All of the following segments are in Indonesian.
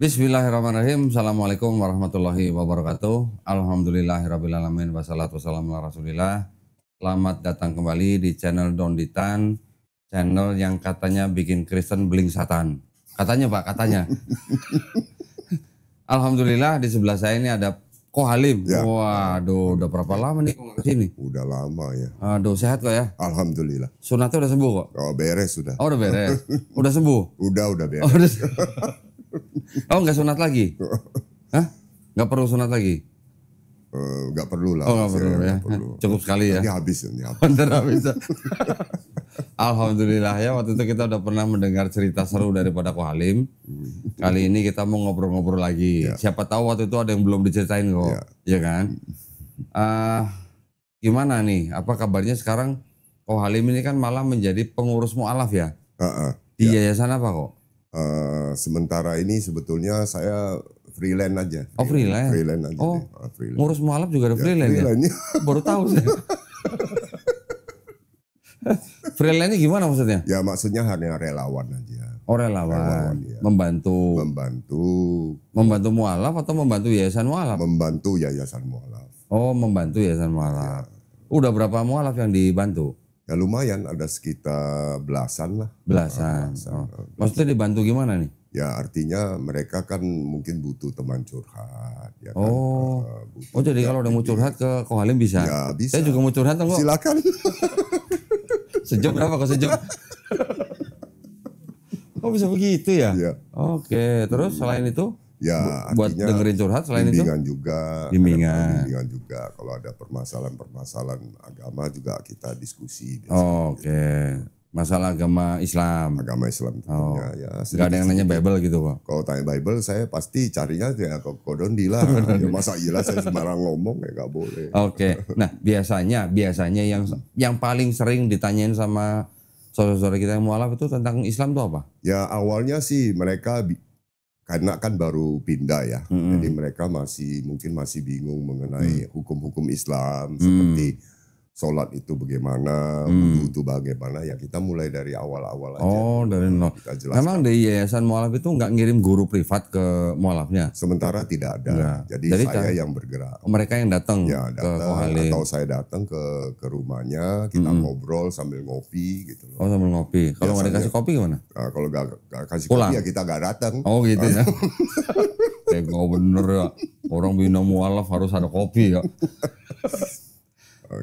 Bismillahirrahmanirrahim. Assalamualaikum warahmatullahi wabarakatuh. Alhamdulillahirrabbilalamin. Wassalatu wassalamu ala rasulillah. Selamat datang kembali di channel Donditan. Channel yang katanya bikin Kristen beling satan. Katanya Pak, katanya. Alhamdulillah di sebelah saya ini ada Ko Halim. Ya. Waduh, udah berapa lama nih kok kesini? Udah lama ya. Aduh, sehat kok ya? Alhamdulillah. Sunatnya udah sembuh kok? Oh, beres sudah. Oh, udah beres? Udah sembuh? Udah Oh, beres. udah. Oh, nggak sunat lagi? Hah? Nggak perlu sunat lagi? Nggak perlu lah. Oh, nggak perlu ya? Nggak perlu. Cukup sekali ya? Ini habis ini. Bentar habis. Alhamdulillah ya, waktu itu kita udah pernah mendengar cerita seru daripada Ko Halim. Kali ini kita mau ngobrol-ngobrol lagi. Ya. Siapa tahu waktu itu ada yang belum diceritain kok, ya kan? Gimana nih? Apa kabarnya sekarang Ko Halim ini kan malah menjadi pengurus mualaf ya? Di yayasan apa kok? Sementara ini sebetulnya saya freelance aja. Oh, freelance? Freelance aja. Oh, freelance. ngurus mualaf juga ada freelance ya? Freelance. Baru tahu saya. Freelance-nya gimana maksudnya? Ya maksudnya hanya relawan aja. Oh, relawan, Relawan, ya. membantu. Membantu mualaf atau membantu yayasan mualaf? Membantu yayasan mualaf. Oh, membantu yayasan mualaf. Udah berapa mualaf yang dibantu? Ya lumayan, ada sekitar belasan lah. Belasan. Oh. Maksudnya dibantu gimana nih? Ya artinya mereka kan mungkin butuh teman curhat. Ya kan? Oh, Butuh jadi kalau udah mau curhat ke Ko Halim bisa? Ya bisa. Saya juga mau curhat kok. Silakan. Sejam berapa kok sejam? Oh, bisa begitu ya? Ya. Oke, terus selain itu? Ya Buat artinya dengerin curhat selain itu? bimbingan juga. Bimbingan. Bimbingan juga. Kalau ada permasalahan agama juga kita diskusi. Oke. Masalah agama Islam. Agama Islam tentunya. Ya, Gak ada yang nanya Bible gitu kok? Kalau tanya Bible saya pasti carinya ya ke Dondi lah. Ya, masa iya saya sembarang ngomong ya gak boleh. Oke. Nah biasanya yang paling sering ditanyain sama saudara-saudara kita yang mualaf itu tentang Islam itu apa? Ya awalnya sih mereka karena kan baru pindah ya, jadi mereka mungkin masih bingung mengenai hukum-hukum Islam seperti sholat itu bagaimana, wudu itu bagaimana. Ya kita mulai dari awal-awal aja. Oh, dari nol. Kita jelaskan. Memang di yayasan mualaf itu nggak ngirim guru privat ke mualafnya? Sementara tidak ada. Enggak. Jadi saya yang bergerak. Mereka yang datang Ya ke Ko datang Halim. atau saya datang ke rumahnya, kita ngobrol sambil ngopi gitu loh. Oh, sambil ngopi. Kalau nggak dikasih kopi gimana? Nah, kalau gak kasih Pulang. kopi ya kita gak datang. Oh gitu ya. Nggak bener ya. Orang bina mualaf harus ada kopi ya.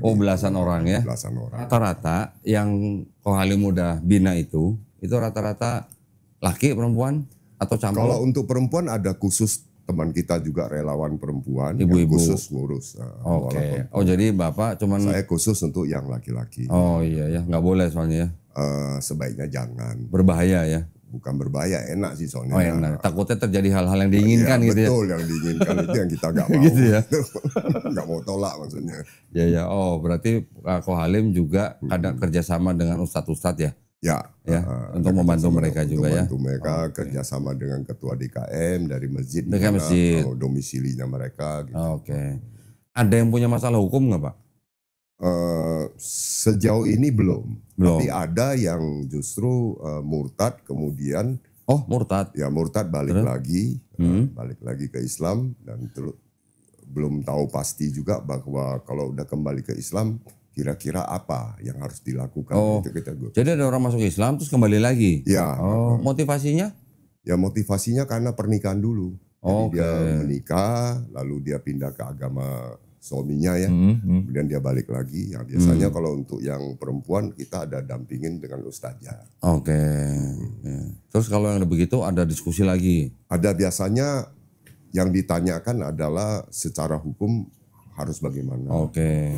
Oh, belasan orang ya. Belasan orang. Rata-rata yang Ko Halim udah bina itu rata-rata laki perempuan atau campur? Kalau untuk perempuan ada khusus teman kita juga relawan perempuan yang Ibu-ibu. khusus ngurus. Oke. Oh jadi Bapak cuman. Saya khusus untuk yang laki-laki. Oh iya ya, nggak boleh soalnya ya. Sebaiknya jangan. Berbahaya ya. Bukan berbahaya, enak sih soalnya. Oh enak. Takutnya terjadi hal-hal yang diinginkan Ya, gitu ya. betul, yang diinginkan itu yang kita gak mau. Gitu ya. Gak mau tolak maksudnya. Ya. Oh berarti Ko Halim juga ada kerjasama dengan ustadz-ustadz ya? Ya. Untuk membantu mereka juga ya. Membantu mereka kerjasama dengan ketua DKM dari masjid. DKM masjid. Domisilinya mereka. Gitu. Oke. Ada yang punya masalah hukum nggak Pak? Sejauh ini belum. Tapi ada yang justru murtad kemudian. Oh murtad. Ya murtad balik lagi ke Islam dan belum tahu pasti juga bahwa kalau udah kembali ke Islam kira-kira apa yang harus dilakukan. Oh, itu kita jadi ada orang masuk Islam terus kembali lagi? Ya. Oh, motivasinya? Ya motivasinya karena pernikahan dulu. Jadi dia menikah, lalu dia pindah ke agama suaminya ya. Kemudian dia balik lagi. Ya, biasanya kalau untuk yang perempuan kita ada dampingin dengan ustazah. Oke. Ya. Terus kalau yang begitu ada diskusi lagi? Ada biasanya yang ditanyakan adalah secara hukum harus bagaimana. Oke.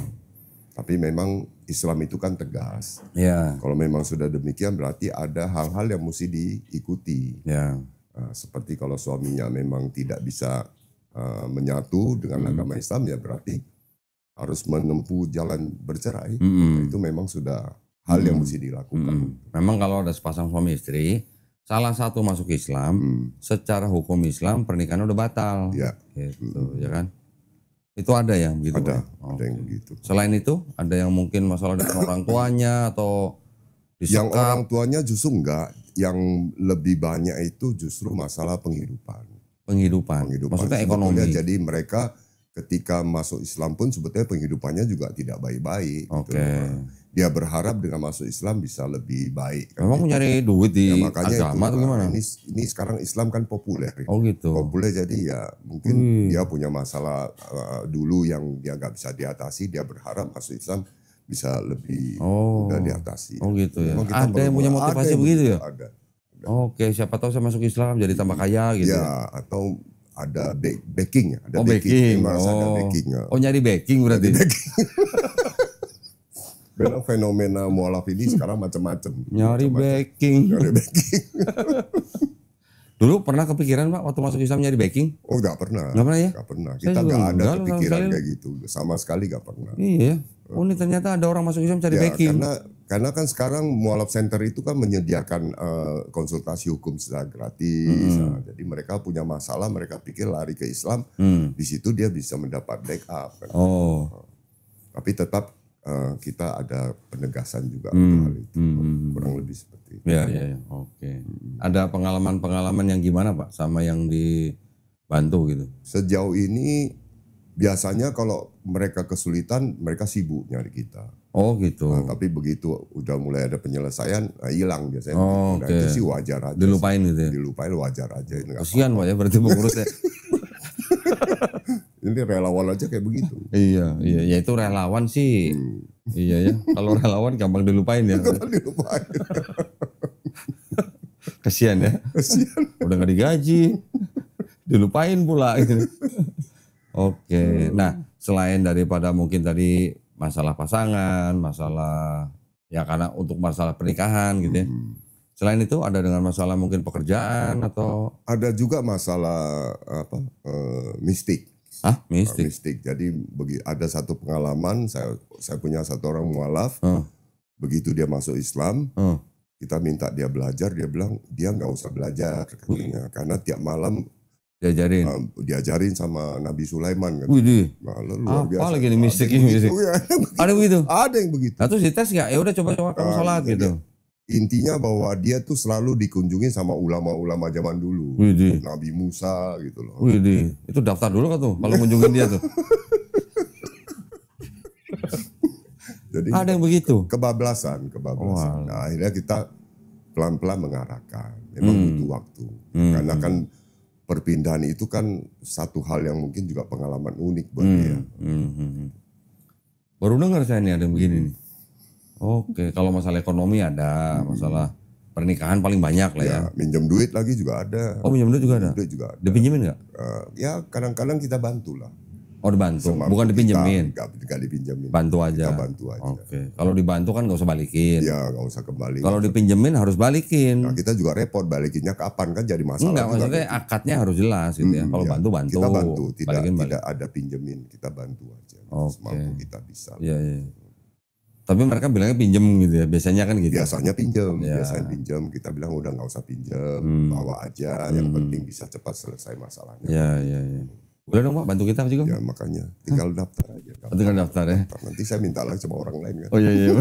Tapi memang Islam itu kan tegas. Ya. Kalau memang sudah demikian berarti ada hal-hal yang mesti diikuti. Ya. Seperti kalau suaminya memang tidak bisa menyatu dengan agama Islam ya berarti harus menempuh jalan bercerai. Itu memang sudah hal yang mesti dilakukan. Memang kalau ada sepasang suami istri, salah satu masuk Islam, secara hukum Islam pernikahan udah batal. Ya. Gitu, ya kan? Itu ada yang begitu? Ada, Pak? ada yang begitu. Selain itu, ada yang mungkin masalah dengan orang tuanya atau disekap? Yang orang tuanya justru enggak. Yang lebih banyak itu justru masalah penghidupan. penghidupan. Maksudnya ekonomi. Sebetulnya jadi mereka ketika masuk Islam pun sebetulnya penghidupannya juga tidak baik-baik. Oke. Gitu. Dia berharap dengan masuk Islam bisa lebih baik. Memang mau nyari duit di makanya agama atau gimana? Ini sekarang Islam kan populer. Oh gitu. Populer jadi ya mungkin dia punya masalah dulu yang dia nggak bisa diatasi. Dia berharap masuk Islam bisa lebih mudah diatasi. Oh gitu ya. Ada yang punya motivasi begitu ya? Ada. Oke, siapa tahu saya masuk Islam jadi tambah kaya gitu. Ya, atau ada backing ya. Ada backing. Ada backing. Oh nyari backing berarti. Karena fenomena mualaf ini sekarang macam-macam. Nyari backing. Dulu pernah kepikiran Pak waktu masuk Islam nyari backing? Oh nggak pernah. Nggak pernah ya? Nggak pernah. Kita nggak ada kepikiran kayak gitu. Sama sekali nggak pernah. Iya. Oh ini ternyata ada orang masuk Islam cari backing. Karena kan sekarang mualaf center itu kan menyediakan konsultasi hukum secara gratis. Nah, jadi mereka punya masalah, mereka pikir lari ke Islam. Di situ dia bisa mendapat backup. Kan. Tapi tetap kita ada penegasan juga untuk hal itu. Kurang lebih seperti itu. Ya. Oke. Ada pengalaman-pengalaman yang gimana Pak sama yang dibantu gitu? Sejauh ini biasanya kalau mereka kesulitan, mereka sibuk nyari kita. Oh gitu. Nah, tapi begitu udah mulai ada penyelesaian, hilang biasanya. Nah, Itu sih wajar aja. Dilupain gitu ya? Dilupain wajar aja. Kasihan Pak ya berarti pengurusnya. Ini relawan aja kayak begitu. Iya. Ya itu relawan sih. Iya ya. Kalau relawan gampang dilupain ya. Gampang dilupain. Kasihan ya. Udah gak digaji. Dilupain pula gitu. Oke. Nah, selain daripada mungkin tadi masalah pasangan, masalah ya karena untuk masalah pernikahan gitu ya. Selain itu ada dengan masalah mungkin pekerjaan atau ada juga masalah mistik. Mistik. Mistik. Jadi ada satu pengalaman saya punya satu orang mualaf. Begitu dia masuk Islam, kita minta dia belajar, dia bilang dia nggak usah belajar katanya, karena tiap malam diajarin sama Nabi Sulaiman. Kan. Widih. Nah, luar biasa. Apa lagi nih mistik ini? Ada begitu? Ada yang begitu. Nah terus dites nggak? Ya udah coba kamu sholat gitu. Intinya bahwa dia tuh selalu dikunjungi sama ulama-ulama zaman dulu. Widih. Nabi Musa gitu loh. Widih. Itu daftar dulu kan tuh kalau kunjungin dia tuh. Jadi ada yang begitu? Kebablasan. Nah, akhirnya kita pelan-pelan mengarahkan. Memang butuh waktu. Karena kan perpindahan itu kan satu hal yang mungkin juga pengalaman unik buat dia. Baru dengar saya nih ada yang begini nih. Oke, kalau masalah ekonomi ada, masalah pernikahan paling banyak lah ya. Minjem duit lagi juga ada. Oh minjem duit juga ada? Duit juga ada. Dipinjemin nggak? Ya kadang-kadang kita bantu lah. Oh dibantu, bukan dipinjemin? Enggak dipinjemin. Bantu aja? Kita bantu aja. Oke, kalau dibantu kan nggak usah balikin? Iya nggak usah kembali. Kalau dipinjemin harus balikin? Nah kita juga repot balikinnya kapan kan jadi masalah. Enggak, maksudnya akadnya harus jelas gitu ya. Kalau bantu. Kita bantu, tidak ada pinjemin, kita bantu aja. Semampu kita bisa. Iya. Tapi mereka bilangnya pinjem gitu ya, biasanya kan gitu. Biasanya pinjem, kita bilang udah nggak usah pinjem, bawa aja, yang penting bisa cepat selesai masalahnya. Iya. Boleh dong Pak, bantu kita juga. Ya makanya, tinggal daftar aja. Tinggal daftar ya. Nanti saya minta lagi sama orang lain kan. Oh iya.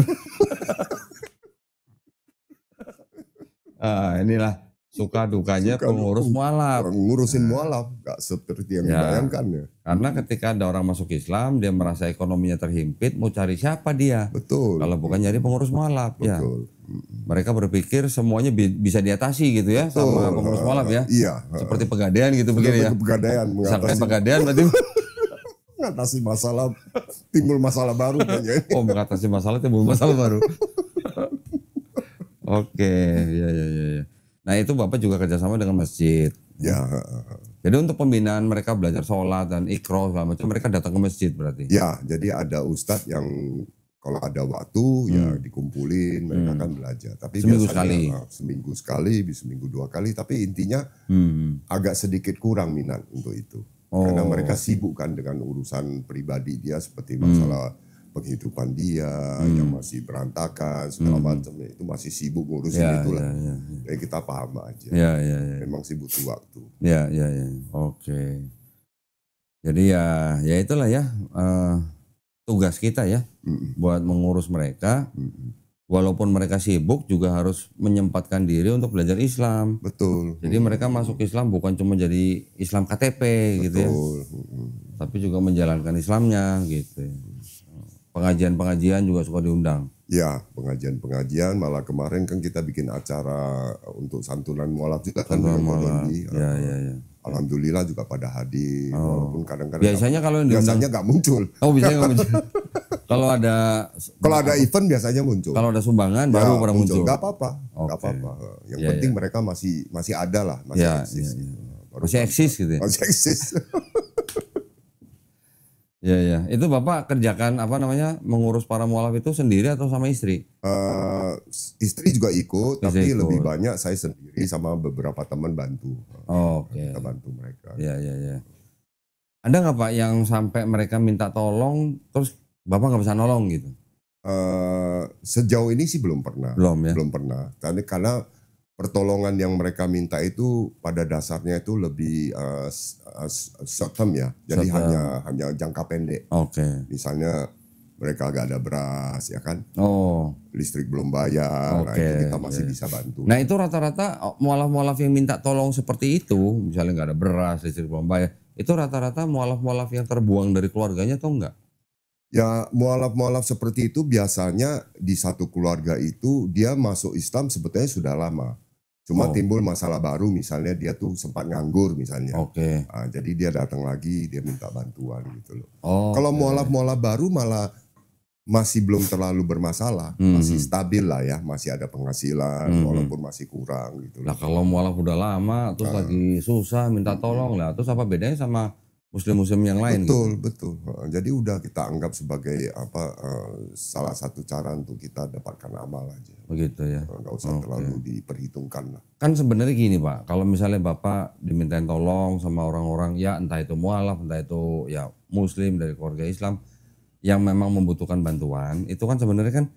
Inilah suka dukanya pengurus mualaf. Ngurusin mualaf, gak seperti yang dibayangkan ya. Karena ketika ada orang masuk Islam, dia merasa ekonominya terhimpit, mau cari siapa dia? Betul. Kalau bukan nyari pengurus mualaf ya. Betul. Mereka berpikir semuanya bisa diatasi gitu ya. Betul. Sama pengurus mualaf ya. Iya. Seperti pegadaian gitu begini ya. Pegadaian. Sampai pegadaian berarti mengatasi masalah, timbul masalah baru kayaknya. Oh mengatasi masalah, timbul masalah baru. Oke, ya. Nah itu Bapak juga kerjasama dengan masjid. Ya. Jadi untuk pembinaan mereka belajar sholat dan ikro segala macam, mereka datang ke masjid berarti? Ya, jadi ada ustadz yang kalau ada waktu ya dikumpulin, mereka kan belajar. Tapi seminggu sekali, bisa seminggu 2 kali. Tapi intinya agak sedikit kurang minat untuk itu. Karena mereka sibuk kan dengan urusan pribadi dia seperti masalah penghidupan dia yang masih berantakan segala macam itu masih sibuk ngurusin itulah. Ya kita paham aja. Ya. Memang sih butuh waktu. Ya. Oke. Jadi ya itulah ya tugas kita ya buat mengurus mereka, walaupun mereka sibuk juga harus menyempatkan diri untuk belajar Islam. Betul. Jadi mereka masuk Islam bukan cuma jadi Islam KTP gitu ya, Betul. tapi juga menjalankan Islamnya gitu. Pengajian-pengajian juga suka diundang. Ya, pengajian-pengajian, malah kemarin kan kita bikin acara untuk santunan mualaf juga kan. Ya. Alhamdulillah juga pada hadir, walaupun kadang-kadang Biasanya kalau yang diundang, biasanya nggak muncul. oh biasanya nggak muncul. Kalau ada event biasanya muncul. Kalau ada sumbangan baru pada muncul. Nggak apa-apa, nggak apa-apa. Yang penting mereka masih ada lah, masih eksis. Masih eksis gitu ya. Masih eksis. Ya. Itu Bapak kerjakan mengurus para mualaf itu sendiri atau sama istri? Istri juga ikut, tapi lebih banyak saya sendiri sama beberapa teman bantu. Kita bantu mereka. Ya. Ada nggak Pak yang sampai mereka minta tolong terus Bapak nggak bisa nolong gitu? Sejauh ini sih belum pernah. Belum pernah. Karena pertolongan yang mereka minta itu pada dasarnya itu lebih short term ya. Jadi hanya jangka pendek. Misalnya mereka gak ada beras ya kan. Listrik belum bayar. Nah itu kita masih bisa bantu. Nah itu rata-rata mualaf-mualaf yang minta tolong seperti itu, misalnya gak ada beras, listrik belum bayar, itu rata-rata mualaf-mualaf yang terbuang dari keluarganya atau enggak? Ya mualaf-mualaf seperti itu biasanya di satu keluarga itu dia masuk Islam sebetulnya sudah lama. Cuma timbul masalah baru, misalnya dia tuh sempat nganggur misalnya. Jadi dia datang lagi, dia minta bantuan gitu loh. Kalau mualaf-mualaf baru malah masih belum terlalu bermasalah, masih stabil lah ya, masih ada penghasilan walaupun masih kurang gitu. Nah kalau mualaf udah lama terus lagi susah minta tolong lah, terus apa bedanya sama muslim-muslim yang lain? Betul. Jadi udah kita anggap sebagai salah satu cara untuk kita dapatkan amal aja. Begitu ya. Nggak usah terlalu diperhitungkan lah. Kan sebenarnya gini Pak, kalau misalnya Bapak dimintain tolong sama orang-orang ya entah itu mualaf, entah itu ya muslim dari keluarga Islam yang memang membutuhkan bantuan, itu kan sebenarnya kan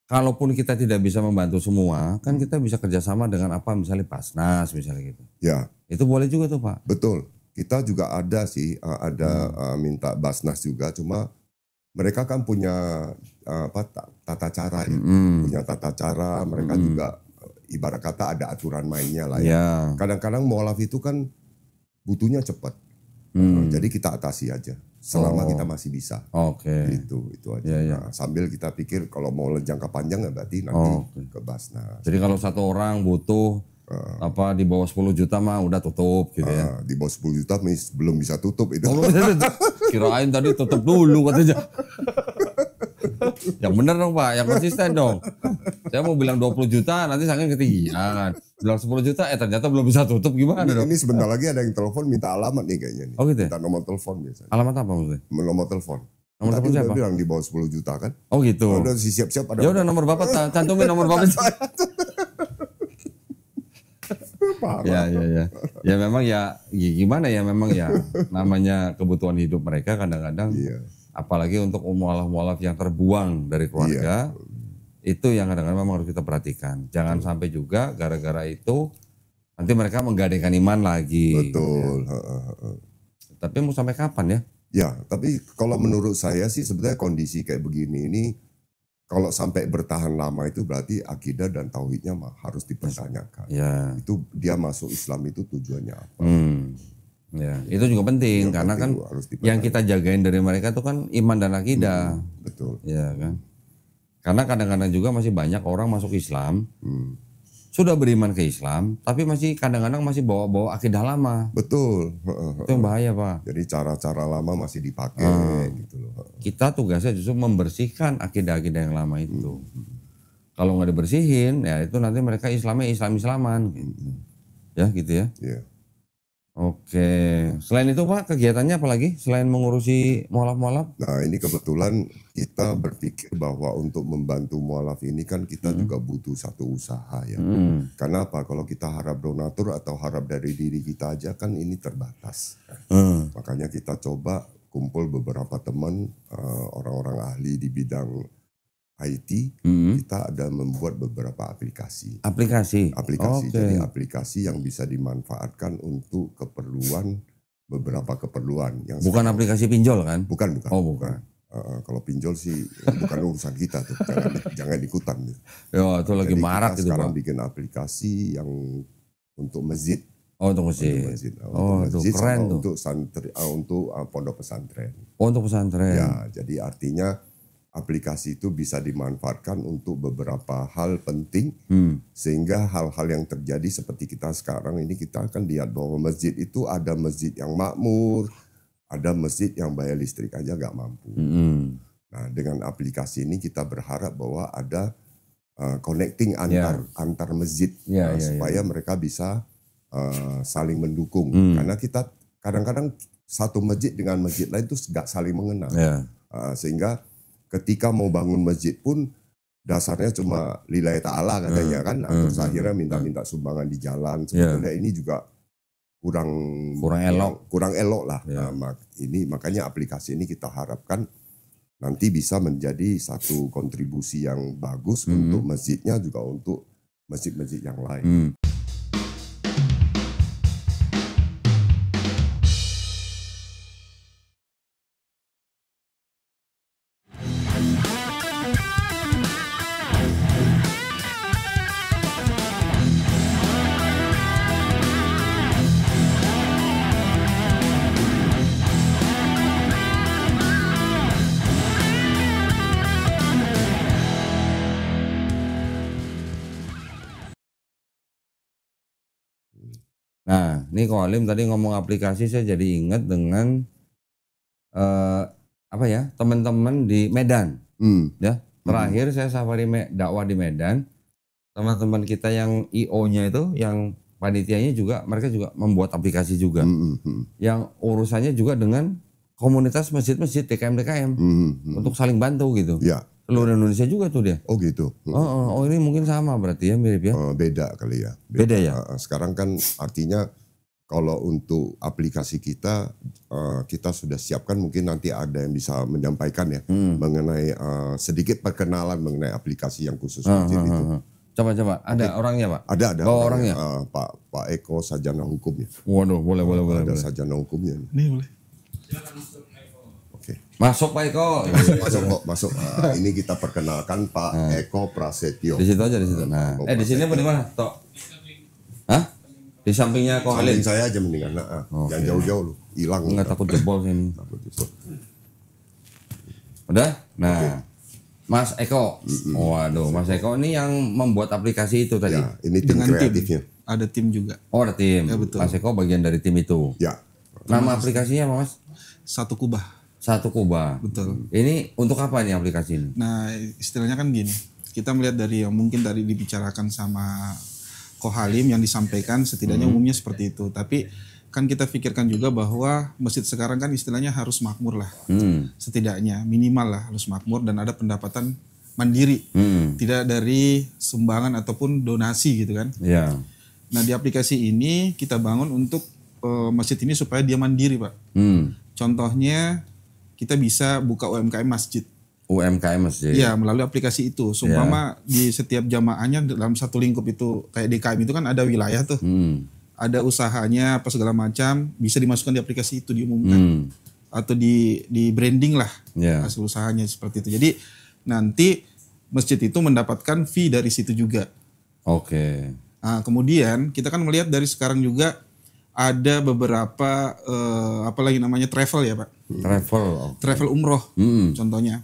kalaupun kita tidak bisa membantu semua, kan kita bisa kerjasama dengan misalnya Basnas misalnya gitu. Ya. Itu boleh juga tuh Pak. Betul. Kita juga ada sih, minta Basnas juga, cuma mereka kan punya tata cara ya. Punya tata cara, mereka juga ibarat kata ada aturan mainnya lah ya. Kadang-kadang mualaf itu kan butuhnya cepat. Jadi kita atasi aja selama kita masih bisa. Itu aja. Nah, sambil kita pikir kalau mau jangka panjang berarti nanti ke Basnas. Jadi kalau satu orang butuh di bawah 10 juta mah udah tutup gitu ya. Di bawah 10 juta belum bisa tutup itu. Kirain tadi tutup dulu katanya. Yang bener dong Pak, yang konsisten dong. Saya mau bilang 20 juta nanti sangat ketinggian. Bilang 10 juta ternyata belum bisa tutup, gimana dong? Ini sebentar lagi ada yang telepon minta alamat nih kayaknya nih. Gitu ya? Minta nomor telepon biasanya. Alamat apa maksudnya? Nomor telepon. Nomor telepon siapa? Bilang di bawah 10 juta kan. Gitu. Udah siap-siap ada. Ya udah nomor Bapak cantumin nomor Bapak. Ya. Ya memang ya gimana ya, memang ya namanya kebutuhan hidup mereka kadang-kadang. Apalagi untuk mualaf-mualaf yang terbuang dari keluarga, itu yang kadang-kadang memang harus kita perhatikan. Jangan sampai juga gara-gara itu nanti mereka menggadaikan iman lagi. Betul. Tapi mau sampai kapan ya? Ya, tapi kalau menurut saya sih sebenarnya kondisi kayak begini ini kalau sampai bertahan lama itu berarti akidah dan tauhidnya harus dipertanyakan. Itu dia masuk Islam itu tujuannya apa? Ya, itu juga penting karena kan yang kita jagain dari mereka itu kan iman dan akidah. Betul. Ya kan. Karena kadang-kadang juga masih banyak orang masuk Islam, sudah beriman ke Islam, tapi masih kadang-kadang masih bawa-bawa akidah lama. Betul. Itu yang bahaya Pak. Jadi cara-cara lama masih dipakai gitu loh. Kita tugasnya justru membersihkan akidah-akidah yang lama itu. Kalau nggak dibersihin, ya itu nanti mereka Islamnya Islam-Islaman. Gitu. Ya gitu ya. Oke, selain itu Pak kegiatannya apa lagi selain mengurusi mualaf-mualaf? Nah ini kebetulan kita berpikir bahwa untuk membantu mualaf ini kan kita juga butuh satu usaha ya. Karena apa? Kalau kita harap donatur atau harap dari diri kita aja kan ini terbatas. Makanya kita coba kumpul beberapa teman orang-orang ahli di bidang IT, kita ada membuat beberapa aplikasi. Aplikasi. Jadi aplikasi yang bisa dimanfaatkan untuk beberapa keperluan. Yang bukan aplikasi pinjol kan? Bukan. Oh bukan. Kalau pinjol sih bukan urusan kita tuh, jangan ikutan. Ya itu lagi Jadi marak kita itu sekarang Pak. bikin aplikasi yang untuk masjid. Oh untuk masjid. Oh Untuk tuh masjid keren sama tuh. untuk untuk pondok pesantren. Oh untuk pesantren. Ya, jadi artinya aplikasi itu bisa dimanfaatkan untuk beberapa hal penting, sehingga hal-hal yang terjadi seperti kita sekarang ini, kita akan lihat bahwa masjid itu ada masjid yang makmur, ada masjid yang bayar listrik aja gak mampu. Nah dengan aplikasi ini kita berharap bahwa ada connecting antar masjid, supaya mereka bisa saling mendukung. Karena kita kadang-kadang satu masjid dengan masjid lain itu gak saling mengenal. Sehingga ketika mau bangun masjid pun dasarnya cuma lillahi ta'ala katanya kan. Terus akhirnya minta-minta sumbangan di jalan. Sebetulnya ini juga kurang elok lah. Ini makanya aplikasi ini kita harapkan nanti bisa menjadi satu kontribusi yang bagus untuk masjidnya, juga untuk masjid-masjid yang lain. Nah, ini Ko Halim tadi ngomong aplikasi, saya jadi ingat dengan teman-teman di Medan. Ya, terakhir saya safari dakwah di Medan, teman-teman kita yang IO-nya itu, yang panitianya juga, mereka juga membuat aplikasi juga, yang urusannya juga dengan komunitas masjid-masjid DKM untuk saling bantu gitu. Ya. Seluruh Indonesia juga tuh dia. Oh gitu. Oh ini mungkin sama berarti ya, mirip ya? Beda kali ya. Beda ya? Sekarang kan artinya kalau untuk aplikasi kita, kita sudah siapkan, mungkin nanti ada yang bisa menyampaikan ya mengenai sedikit perkenalan mengenai aplikasi yang khusus masjid itu. Coba ada orangnya Pak? Ada orangnya. Pak Eko sarjana hukumnya. Waduh, boleh. Ada sarjana hukumnya. Nih boleh. Oke. Masuk Pak Eko. Masuk. Ini kita perkenalkan Pak Eko Prasetyo. Di situ aja, di situ. Nah, di sini apa di mana? Tok. Hah? Di sampingnya Ko Halim. Samping saya aja mendingan. Jangan jauh-jauh lu. Hilang. Enggak takut jebol sini. Takut jebol. Udah? Nah. Mas Eko. Waduh, Mas Eko ini yang membuat aplikasi itu tadi. Ya, ini tim kreatifnya. Ada tim juga. Oh, ada tim. Ya, betul. Mas Eko bagian dari tim itu. Ya. Nama aplikasinya apa Mas? Satu kubah. Satu Kubah. Betul. Ini untuk apa nih aplikasi ini? Nah istilahnya kan gini. Kita melihat dari yang mungkin tadi dibicarakan sama Ko Halim, yang disampaikan setidaknya umumnya seperti itu. Tapi kan kita pikirkan juga bahwa masjid sekarang kan istilahnya harus makmur lah. Setidaknya minimal lah harus makmur dan ada pendapatan mandiri. Tidak dari sumbangan ataupun donasi gitu kan. Ya. Nah di aplikasi ini kita bangun untuk masjid ini supaya dia mandiri Pak. Contohnya kita bisa buka UMKM masjid. UMKM masjid. Iya, melalui aplikasi itu. Sumpama di setiap jamaahnya dalam satu lingkup itu, kayak DKM itu kan ada wilayah tuh. Ada usahanya apa segala macam, bisa dimasukkan di aplikasi itu, diumumkan. Atau di branding lah hasil usahanya seperti itu. Jadi nanti masjid itu mendapatkan fee dari situ juga. Oke. Nah, kemudian kita kan melihat dari sekarang juga ada beberapa travel ya Pak. Travel umroh contohnya.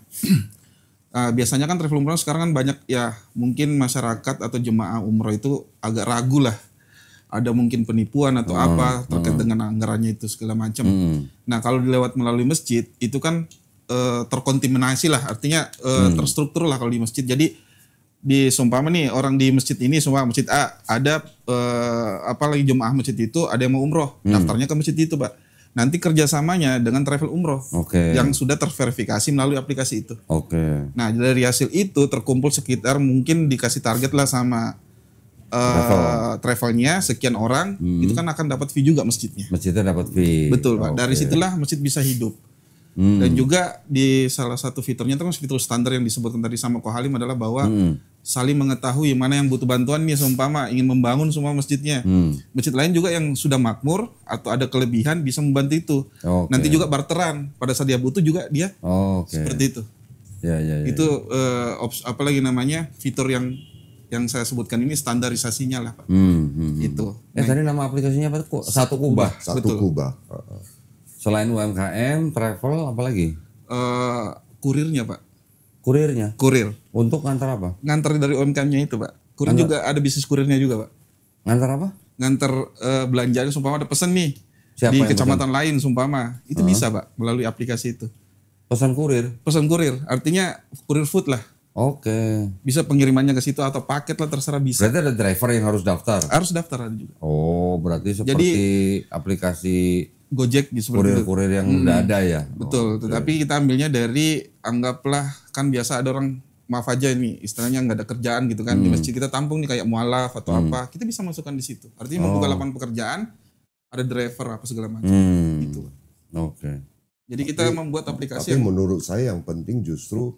Biasanya kan travel umroh sekarang kan banyak ya, mungkin masyarakat atau jemaah umroh itu agak ragu lah. Ada mungkin penipuan atau apa terkait dengan anggarannya itu segala macam. Nah kalau dilewat melalui masjid itu kan terkontaminasi lah, artinya terstruktur lah kalau di masjid. Jadi di seumpama nih orang di masjid ini, semua masjid A ada jemaah masjid itu ada yang mau umroh, daftarnya ke masjid itu Pak. Nanti kerjasamanya dengan travel umroh yang sudah terverifikasi melalui aplikasi itu. Nah dari hasil itu terkumpul sekitar mungkin dikasih target lah sama travelnya sekian orang, itu kan akan dapat fee juga masjidnya. Masjidnya dapat fee. Betul Pak. Dari situlah masjid bisa hidup. Dan juga di salah satu fiturnya itu kan fitur standar yang disebutkan tadi sama Ko Halim adalah bahwa saling mengetahui mana yang butuh bantuan nih, seumpama ingin membangun semua masjidnya. Masjid lain juga yang sudah makmur atau ada kelebihan bisa membantu itu. Nanti juga barteran, pada saat dia butuh juga dia seperti itu. Ya. Itu apalagi namanya fitur yang saya sebutkan ini standarisasinya lah Pak. Itu. Tadi nama aplikasinya apa tuh? Satu Kubah. Satu Kubah. Selain UMKM, travel, apalagi? Kurirnya Pak. Kurirnya? Kurir. Untuk ngantar apa? Ngantar dari UMKM-nya itu Pak. Kurir juga ada bisnis kurirnya juga Pak. Ngantar apa? Ngantar belanjaan, sumpama ada pesan nih. Siapa di yang kecamatan lain sumpama. Itu bisa Pak melalui aplikasi itu. Pesan kurir? Pesan kurir. Artinya kurir food lah. Oke. Bisa pengirimannya ke situ atau paket lah, terserah bisa. Berarti ada driver yang harus daftar? Harus daftar ada juga. Oh, berarti seperti aplikasi Gojek gitu seperti kurir-kurir yang udah ada ya? Betul, tetapi kita ambilnya dari, anggaplah kan biasa ada orang, maaf aja nih istilahnya nggak ada kerjaan gitu kan, di masjid kita tampung nih kayak mualaf atau apa, kita bisa masukkan di situ. Artinya membuka lapangan pekerjaan, ada driver apa segala macam gitu. Oke. Jadi kita membuat aplikasi Tapi menurut saya yang penting justru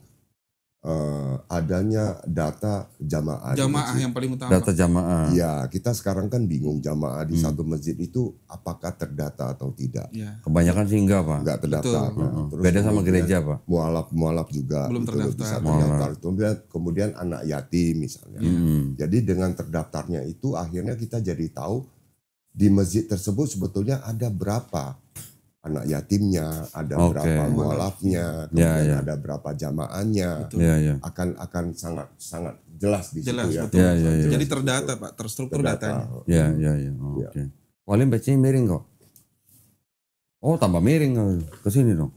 adanya data jamaah. yang paling utama. Data jamaah. Ya, kita sekarang kan bingung jamaah di satu masjid itu apakah terdata atau tidak. Ya. Kebanyakan sih enggak Pak. Enggak terdaftar. Terus Beda sama gereja Pak. Mualaf juga Belum itu terdaftar. bisa terdaftar. Kemudian anak yatim misalnya. Jadi dengan terdaftarnya itu akhirnya kita jadi tahu di masjid tersebut sebetulnya ada berapa anak yatimnya, ada berapa mualafnya, kemudian ada berapa jamaahnya, akan sangat jelas di situ ya. Jadi terdata Pak, terstruktur datanya. Ya. Oke. Walim bacanya miring kok. Oh tambah miring ke sini dong.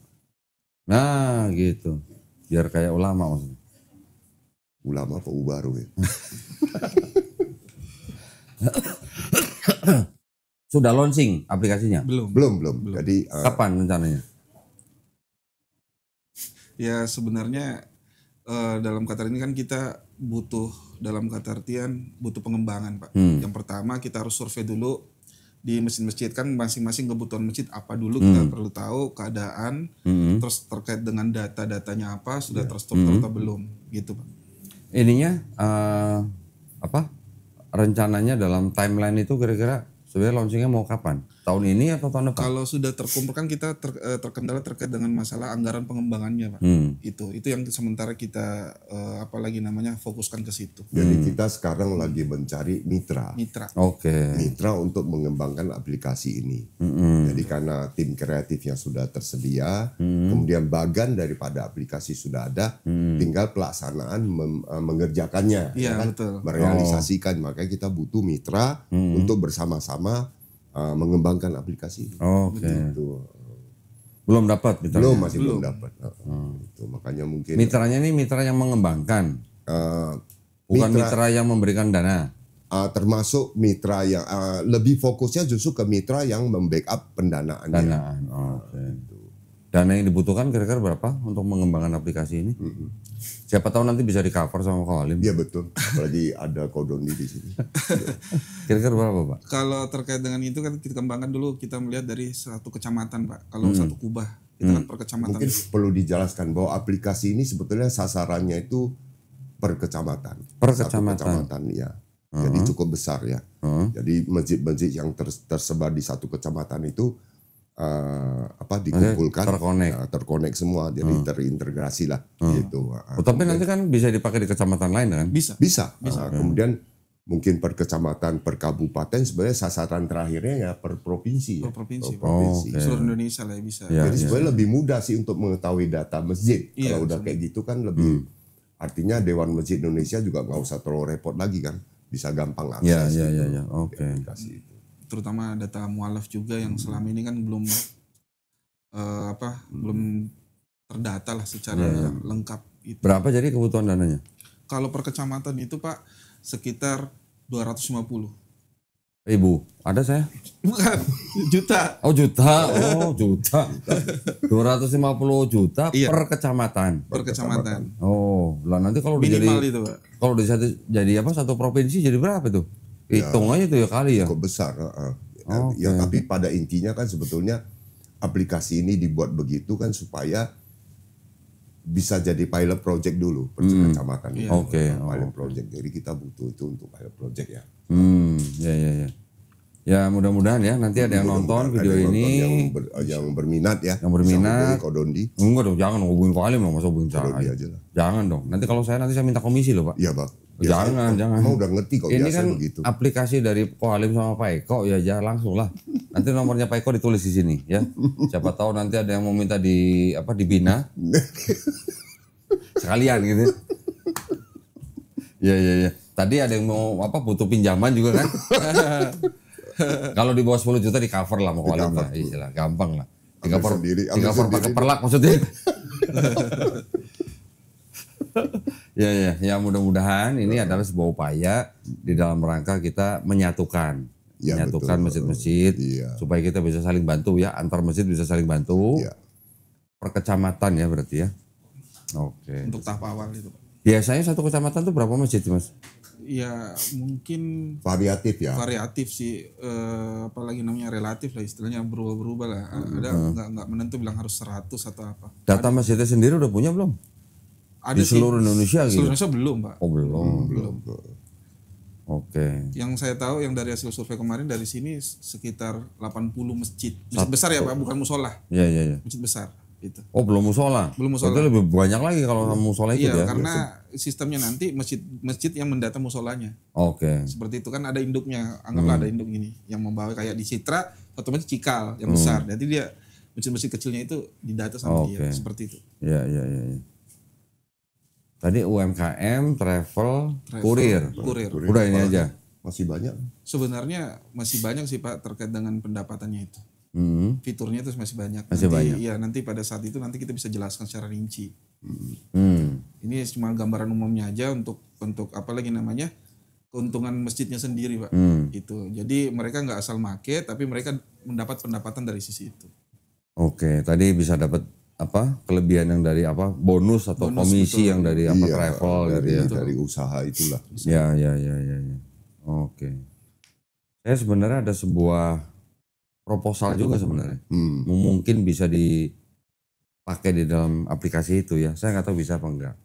Nah gitu, biar kayak ulama maksudnya. Ulama apa baru ya? Sudah launching aplikasinya? Belum. Jadi kapan rencananya? Ya sebenarnya dalam kata ini kan kita butuh, dalam kata artian butuh pengembangan Pak. Yang pertama kita harus survei dulu di masjid-masjid, kan masing-masing kebutuhan masjid apa dulu kita perlu tahu keadaan, terus terkait dengan data-datanya apa, sudah terstruktur atau belum gitu Pak. Ininya rencananya dalam timeline itu kira-kira sebenarnya launchingnya mau kapan? Tahun ini atau tahun depan? Kalau sudah terkumpul kan kita terkendala terkait dengan masalah anggaran pengembangannya Pak. Itu yang sementara kita fokuskan ke situ. Jadi kita sekarang lagi mencari mitra. Mitra untuk mengembangkan aplikasi ini. Jadi karena tim kreatifnya sudah tersedia, kemudian bagian daripada aplikasi sudah ada, tinggal pelaksanaan mengerjakannya, betul. Merealisasikan. Makanya kita butuh mitra untuk bersama-sama mengembangkan aplikasi ini. Gitu. Belum dapat mitranya? Masih belum dapat. Itu makanya mungkin mitranya ini mitra yang mengembangkan, bukan mitra yang memberikan dana. Termasuk mitra yang lebih fokusnya justru ke mitra yang membackup pendanaannya. Dana yang dibutuhkan kira-kira berapa untuk mengembangkan aplikasi ini? Siapa tahu nanti bisa di cover sama Kak Walim. Iya betul, apalagi ada Kodoni di sini. Kira-kira berapa Pak? Kalau terkait dengan itu kan kita kembangkan dulu, kita melihat dari satu kecamatan Pak. Kalau satu kubah, kita kan per kecamatan. Mungkin perlu dijelaskan bahwa aplikasi ini sebetulnya sasarannya itu per kecamatan. Satu kecamatan ya. Jadi cukup besar ya. Jadi masjid-masjid yang tersebar di satu kecamatan itu dikumpulkan, terkonek semua, jadi terintegrasi lah gitu. Tapi nanti kan bisa dipakai di kecamatan lain kan? Bisa. Kemudian mungkin per kecamatan, per kabupaten, sebenarnya sasaran terakhirnya ya per provinsi. Seluruh Indonesia lah ya bisa. Jadi sebenarnya lebih mudah sih untuk mengetahui data masjid. Kalau udah kayak gitu kan lebih, artinya Dewan Masjid Indonesia juga nggak usah terlalu repot lagi kan, bisa gampang akses. Aplikasi itu. Terutama data mualaf juga yang selama ini kan belum belum terdata lah secara lengkap. Itu. Berapa jadi kebutuhan dananya? Kalau per kecamatan itu Pak sekitar 250.000. Ada saya? Bukan, juta. Oh juta. 250 juta per kecamatan. Per kecamatan. Oh, lah nanti kalau minimal itu Pak. Kalau jadi satu provinsi jadi berapa tuh? Hitung aja tuh ya kali ya. Cukup besar. Tapi pada intinya kan sebetulnya aplikasi ini dibuat begitu kan supaya bisa jadi pilot project dulu per kecamatan. Oke. Pilot project. Jadi kita butuh itu untuk pilot project ya. Ya. Ya mudah-mudahan ya nanti ada yang nonton video ini yang berminat ya. Yang berminat. Ko Dondi. Enggak dong, jangan hubungin Ko Alim dong, masa hubungin saya. Aja lah. Jangan dong. Nanti kalau saya minta komisi loh, Pak. Iya, Pak. Jangan. Mau udah ngerti kok ini biasa kan begitu. aplikasi dari Ko Alim sama Pak Eko ya jangan langsung lah. Nanti nomornya Pak Eko ditulis di sini ya. Siapa tahu nanti ada yang mau minta dibina. Sekalian gitu. Iya. Tadi ada yang mau butuh pinjaman juga kan. Kalau di bawah 10 juta di cover lah mau Ko Alim lah. Iyalah, gampang lah. Di cover pakai perlak maksudnya. Ya mudah-mudahan ini adalah sebuah upaya di dalam rangka kita menyatukan masjid-masjid supaya kita bisa saling bantu ya, antar masjid bisa saling bantu. Per kecamatan ya berarti ya. Oke. Untuk tahap awal itu, Pak. Biasanya satu kecamatan tuh berapa masjid, Mas? Ya mungkin variatif ya. Variatif sih, apalagi namanya relatif lah istilahnya, berubah-berubah lah. Ada nggak menentu bilang harus 100 atau apa. Data masjidnya sendiri udah punya belum? Ada di seluruh Indonesia gitu? Seluruh Indonesia belum, Pak. Oh belum. Oke. Yang saya tahu yang dari hasil survei kemarin dari sini sekitar 80 masjid. Masjid besar ya, Pak, bukan musola. Iya. Masjid besar itu. Oh belum musola. Itu lebih banyak lagi kalau musola itu ya. Iya, karena sistemnya nanti masjid yang mendata musolanya. Oke. Seperti itu kan ada induknya, anggaplah ada induk ini yang membawa kayak di Citra, otomatis Cikal yang besar. Jadi dia masjid-masjid kecilnya itu didata sama dia, seperti itu. Iya. Tadi UMKM, travel, kurir. Udah ini aja. Masih banyak. Sebenarnya masih banyak sih, Pak, terkait dengan pendapatannya itu. Fiturnya itu masih banyak. Iya, nanti pada saat itu nanti kita bisa jelaskan secara rinci. Ini cuma gambaran umumnya aja untuk apa lagi namanya, keuntungan masjidnya sendiri, Pak. Itu. Jadi mereka nggak asal make, tapi mereka mendapat pendapatan dari sisi itu. Oke, tadi bisa dapat kelebihan yang dari bonus atau komisi betul. Yang dari travel dari usaha itulah. Ya. Oke. Saya sebenarnya ada sebuah proposal juga sebenarnya. Mungkin bisa dipakai di dalam aplikasi itu ya. Saya nggak tahu bisa apa enggak.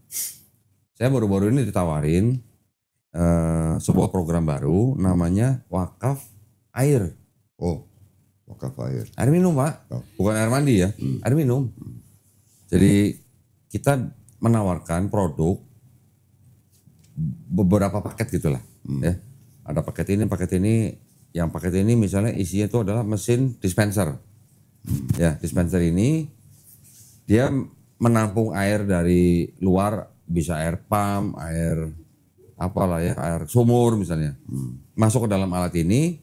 Saya baru-baru ini ditawarin sebuah program baru namanya Wakaf Air. Oh, Wakaf Air. Air minum, Pak. Bukan air mandi ya. Air minum. Jadi kita menawarkan produk beberapa paket gitulah. Ya. Ada paket ini. Yang paket ini misalnya isinya itu adalah mesin dispenser. Ya, dispenser ini dia menampung air dari luar, bisa air pump, air air sumur misalnya. Masuk ke dalam alat ini,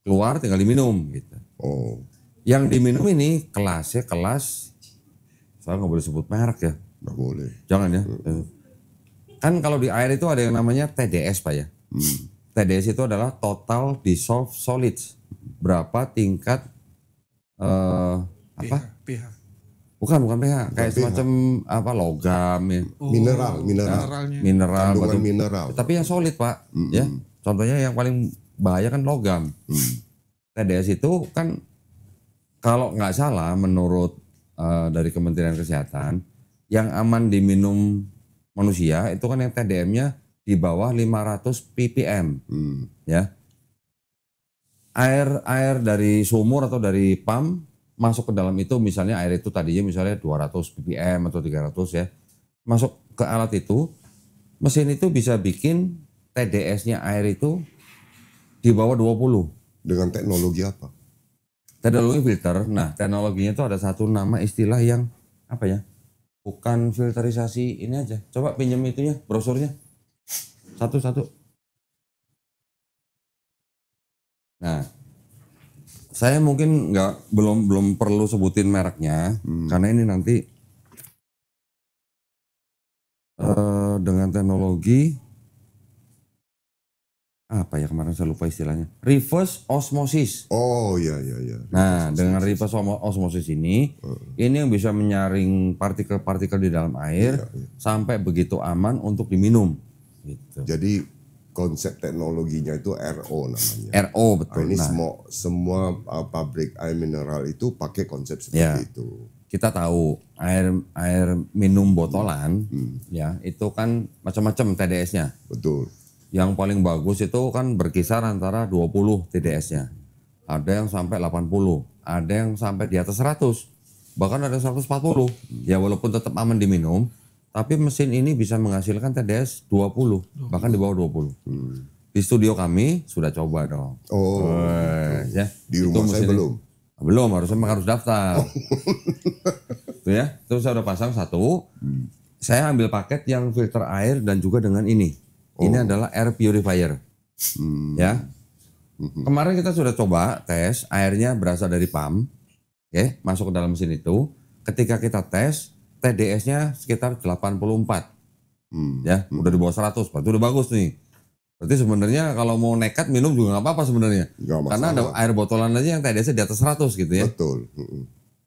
keluar tinggal diminum gitu. Oh. Yang diminum ini kelas, saya nggak boleh sebut merek ya. Nggak boleh. Jangan ya. Kan kalau di air itu ada yang namanya TDS, Pak ya. TDS itu adalah total dissolved solids. Berapa tingkat pH. Bukan pH, kayak semacam logam ya. Mineral, kandungan mineral. Tapi yang solid, Pak. Ya. Contohnya yang paling bahaya kan logam. TDS itu kan kalau nggak salah menurut dari Kementerian Kesehatan yang aman diminum manusia itu kan yang TDM-nya di bawah 500 ppm, ya. Air dari sumur atau dari pump masuk ke dalam itu, misalnya air itu tadinya misalnya 200 ppm atau 300 ya, masuk ke alat itu, mesin itu bisa bikin TDS-nya air itu di bawah 20. Dengan teknologi apa? Teknologi filter. Nah, teknologinya itu ada satu nama istilah yang bukan filterisasi ini aja. Coba pinjam itunya, brosurnya. Satu. Nah, saya mungkin belum perlu sebutin mereknya karena ini nanti dengan teknologi kemarin saya lupa istilahnya, reverse osmosis. Oh iya. Nah, dengan reverse osmosis ini yang bisa menyaring partikel-partikel di dalam air sampai begitu aman untuk diminum. Gitu. Jadi konsep teknologinya itu RO namanya. RO betul. Ini semua pabrik air mineral itu pakai konsep seperti itu. kita tahu air minum botolan ya itu kan macam-macam TDS-nya. Betul. Yang paling bagus itu kan berkisar antara 20 TDS-nya. Ada yang sampai 80, ada yang sampai di atas 100, bahkan ada 140. Ya walaupun tetap aman diminum, tapi mesin ini bisa menghasilkan TDS 20, bahkan di bawah 20. Di studio kami sudah coba dong. Oh. Ya. Di rumah saya belum. Belum, harus daftar. Tuh ya, terus saya udah pasang satu. Saya ambil paket yang filter air dan juga dengan ini. Ini adalah air purifier. Ya. Kemarin kita sudah coba tes, airnya berasal dari pump. Oke, masuk ke dalam mesin itu. Ketika kita tes, TDS-nya sekitar 84. Ya, udah di bawah 100, berarti udah bagus nih. Berarti sebenarnya kalau mau nekat minum juga nggak apa-apa sebenarnya. Karena ada air botolan aja yang TDS-nya di atas 100 gitu ya. Betul.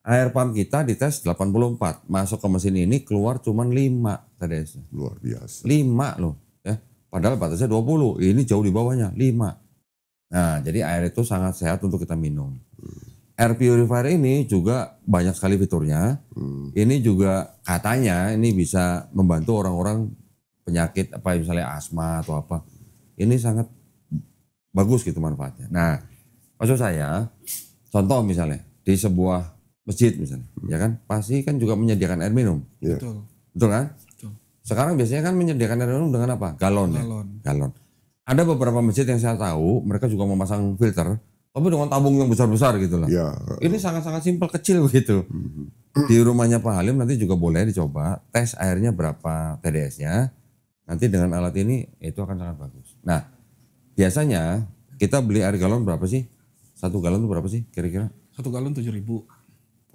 Air pump kita dites 84, masuk ke mesin ini keluar cuman 5 TDS-nya. Luar biasa. 5 loh ya. Padahal batasnya 20, ini jauh di bawahnya 5. Nah, jadi air itu sangat sehat untuk kita minum. Air purifier ini juga banyak sekali fiturnya. Ini juga katanya ini bisa membantu orang-orang penyakit apa misalnya asma atau apa. Ini sangat bagus gitu manfaatnya. Nah, maksud saya, contoh misalnya di sebuah masjid misalnya, ya kan, pasti kan juga menyediakan air minum. Ya. Betul kan? Betul. Sekarang biasanya kan menyediakan air minum dengan apa? Galon. Ya? Galon. Ada beberapa masjid yang saya tahu, mereka juga memasang filter, tapi dengan tabung yang besar-besar gitu lah. Ya. Ini sangat-sangat simpel, kecil begitu. Di rumahnya Pak Halim nanti juga boleh dicoba, tes airnya berapa TDS-nya. Nanti dengan alat ini itu akan sangat bagus. Nah, biasanya kita beli air galon berapa sih? 1 galon itu berapa sih kira-kira? 1 galon 7.000.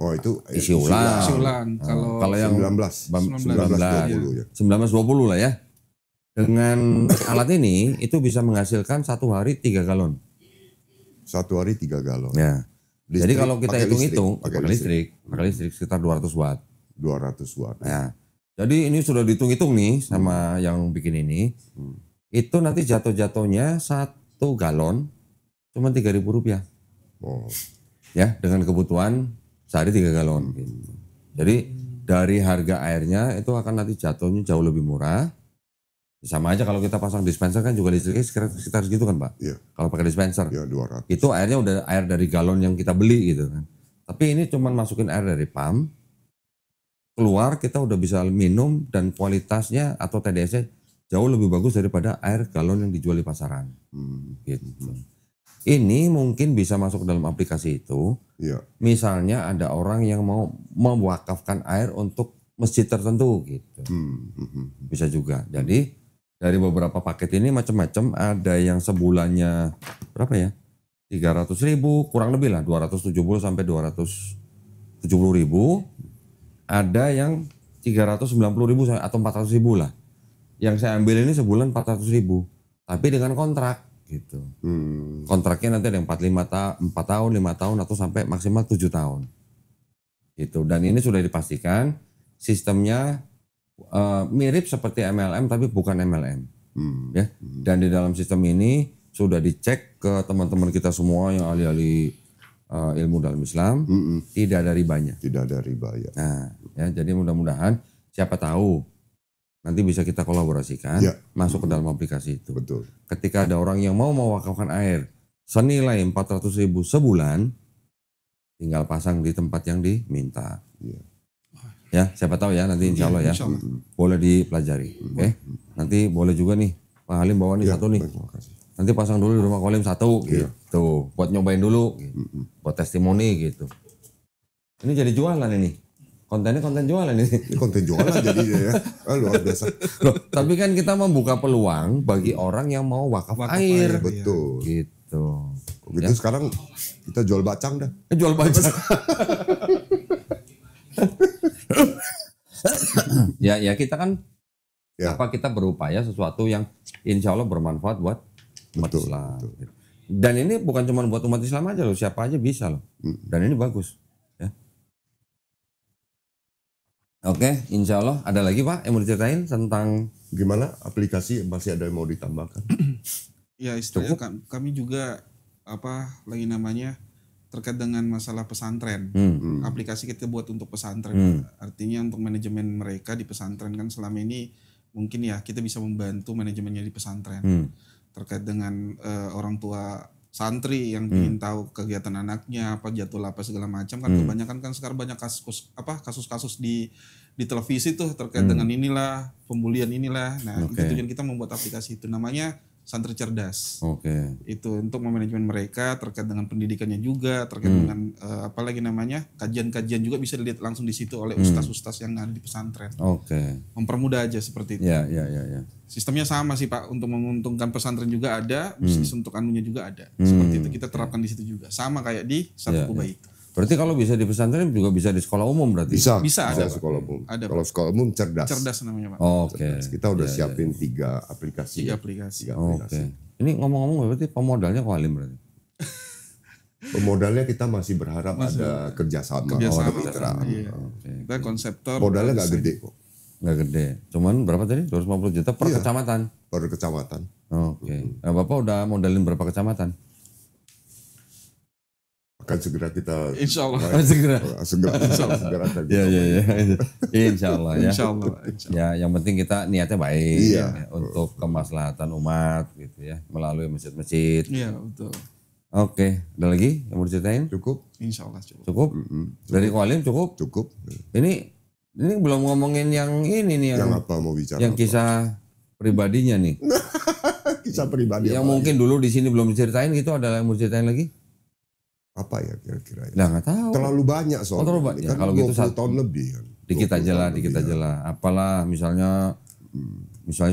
Oh itu isi ulang. Isi ulang. Kalau yang 19 20 ya. 19-20 lah ya. Dengan alat ini itu bisa menghasilkan 1 hari 3 galon. 1 hari 3 galon. Ya. Listrik, jadi kalau kita hitung-hitung pakai listrik sekitar 200 watt. 200 watt. Ya. Jadi ini sudah dihitung-hitung nih sama yang bikin ini. Itu nanti jatuh-jatuhnya 1 galon cuma Rp3.000. Oh. Ya, dengan kebutuhan sehari 3 galon gitu. Jadi dari harga airnya itu akan nanti jatuhnya jauh lebih murah. Sama aja kalau kita pasang dispenser kan juga listriknya sekitar segitu kan Pak. Iya. Kalau pakai dispenser. Ya 200. Itu airnya udah air dari galon yang kita beli gitu kan. Tapi ini cuman masukin air dari pump. Keluar kita udah bisa minum dan kualitasnya atau TDS-nya jauh lebih bagus daripada air galon yang dijual di pasaran. Gitu. Ini mungkin bisa masuk dalam aplikasi itu. Iya. Misalnya ada orang yang mau mewakafkan air untuk masjid tertentu gitu. Bisa juga. Jadi dari beberapa paket ini macam-macam, ada yang sebulannya berapa ya? 300.000 kurang lebih lah, 270 sampai 270.000. Ada yang 390.000 atau 400.000 lah. Yang saya ambil ini sebulan 400.000, tapi dengan kontrak gitu. Kontraknya nanti ada yang 4 tahun, 5 tahun atau sampai maksimal 7 tahun. Gitu. Dan ini sudah dipastikan sistemnya mirip seperti MLM tapi bukan MLM. Ya. Dan di dalam sistem ini sudah dicek ke teman-teman kita semua yang ahli-ahli ilmu dalam Islam, tidak ada ribanya. Tidak ada riba ya. Nah, ya, jadi mudah-mudahan siapa tahu nanti bisa kita kolaborasikan masuk ke dalam aplikasi itu. Betul. Ketika ada orang yang mau mewakafkan air senilai 400.000 sebulan, tinggal pasang di tempat yang diminta. Ya, siapa tahu ya nanti insya Allah ya. Boleh dipelajari. Oke. Nanti boleh juga nih Pak Halim bawa nih satu nih. Nanti pasang dulu di rumah Pak Halim satu gitu. Buat nyobain dulu gitu. Buat testimoni gitu. Ini jadi jualan ini. Kontennya konten jualan ini. Ini konten jualan jadinya ya. Luar biasa. Loh, tapi kan kita membuka peluang bagi orang yang mau wakaf air. Betul. Gitu. Begitu sekarang kita jual bacang dah. Jual bacang. ya kita kan kita berupaya sesuatu yang insya Allah bermanfaat buat umat Islam. Betul. Dan ini bukan cuma buat umat Islam aja loh, siapa aja bisa loh. Dan ini bagus. Ya. Oke, insya Allah ada lagi Pak yang mau diceritain tentang gimana aplikasi, masih ada yang mau ditambahkan? Ya istilahnya kami juga lagi namanya terkait dengan masalah pesantren. Aplikasi kita buat untuk pesantren. Artinya untuk manajemen mereka di pesantren kan selama ini mungkin ya kita bisa membantu manajemennya di pesantren. Terkait dengan orang tua santri yang ingin tahu kegiatan anaknya, apa jadwal apa segala macam kan kebanyakan kan sekarang banyak kasus-kasus di televisi tuh terkait dengan inilah pembulian inilah. Nah, itu tujuan kita membuat aplikasi itu namanya Santri Cerdas. Itu untuk memanajemen mereka terkait dengan pendidikannya juga, terkait dengan apalagi namanya kajian-kajian juga bisa dilihat langsung di situ oleh ustaz-ustaz yang ada di pesantren. Mempermudah aja seperti itu. Ya. Sistemnya sama sih Pak, untuk menguntungkan pesantren juga ada, bisnis untuk anunya juga ada. Seperti itu kita terapkan di situ juga. Sama kayak di Satu Kuba itu. Berarti kalau bisa di pesantren juga bisa di sekolah umum berarti? Bisa ada sekolah umum. Kalau sekolah umum cerdas. Cerdas namanya Pak. Cerdas. Kita udah siapin 3 aplikasi. 3 aplikasi. Ini ngomong-ngomong berarti pemodalnya Ko Halim berarti? Pemodalnya kita masih berharap ada kerjasama. Iya. Kita konseptor. Modalnya nggak gede kok. Nggak gede. Cuman berapa tadi? 250 juta per kecamatan? Per kecamatan. Nah, Bapak udah modalin berapa kecamatan? Akan segera kita Insya Allah. segera Ya. Insya Allah ya. Ya, yang penting kita niatnya baik untuk kemaslahatan umat gitu ya, melalui masjid-masjid. Iya, betul. Oke, ada lagi yang mau diceritain? Cukup? Insya Allah cukup. Cukup? Dari Ko Halim cukup? Cukup. Ini belum ngomongin yang ini nih yang apa mau bicara? Yang kisah pribadinya nih. Kisah pribadi. Yang mungkin dulu di sini belum diceritain gitu, ada yang mau diceritain lagi? Apa ya kira-kira ya? Nah, nggak tahu. Terlalu banyak soalnya. Terlalu banyak. Kan kalau gitu 20 tahun lebih kan. Dikit aja lah. Apalah misalnya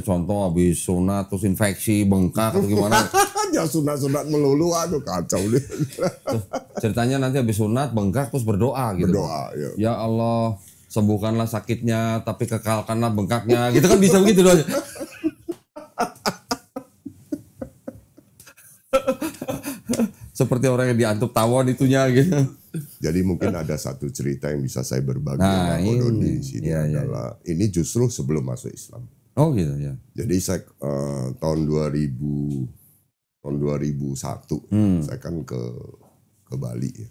contoh habis sunat terus infeksi bengkak atau gimana? Ya sunat melulu, aduh kacau deh. Ceritanya nanti habis sunat bengkak terus berdoa gitu. Berdoa ya. Ya Allah, sembuhkanlah sakitnya tapi kekalkanlah bengkaknya. Gitu kan bisa begitu doanya. Seperti orang yang diantuk tawon itunya gitu. Jadi mungkin ada satu cerita yang bisa saya berbagi dengan Kodon di sini adalah ini justru sebelum masuk Islam. Oh gitu ya. Jadi saya tahun 2001 saya kan ke Bali ya.